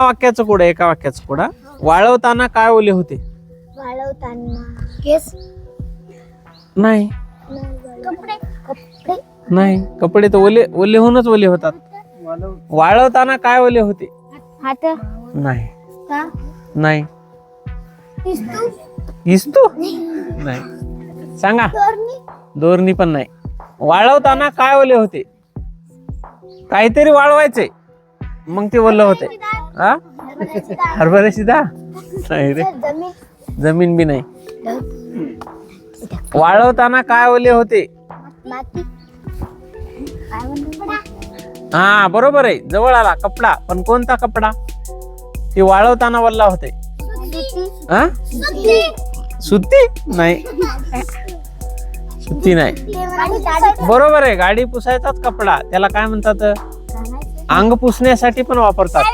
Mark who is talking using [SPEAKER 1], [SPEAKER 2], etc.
[SPEAKER 1] वाक्याचं code एका वाक्याचं code. वाळवताना काय ओले होते?
[SPEAKER 2] वाळवताना केस
[SPEAKER 1] नाही
[SPEAKER 2] कपडे कपडे
[SPEAKER 1] नाही, कपडे तर ओले ओले होऊनच ओले होतात. वाळवताना काय ओले होते?
[SPEAKER 2] हात
[SPEAKER 1] नाही
[SPEAKER 2] का
[SPEAKER 1] नाही.
[SPEAKER 2] पिस्तूल
[SPEAKER 1] इस्तू नाही. सांगा.
[SPEAKER 2] दोरणी
[SPEAKER 1] दोरणी पण नाही. वाळवताना काय ओले होते? काहीतरी वाळवायचे मग ते ओलं होते. हा, हरभऱ्याची डाळ नाही रे.
[SPEAKER 2] जमीन
[SPEAKER 1] जमीन बी नाही. वाळवताना काय ओले होते?
[SPEAKER 2] माती काय म्हणतो?
[SPEAKER 1] हा बरोबर आहे, जवळ आला. कपडा, पण कोणता कपडा? ते वाळवताना ओला होते. हा, सुती नाही. सुती नाही. बरोबर आहे, गाडी पुसायचाच कपडा. त्याला काय म्हणतात? अंग पुसण्यासाठी पण वापरतात.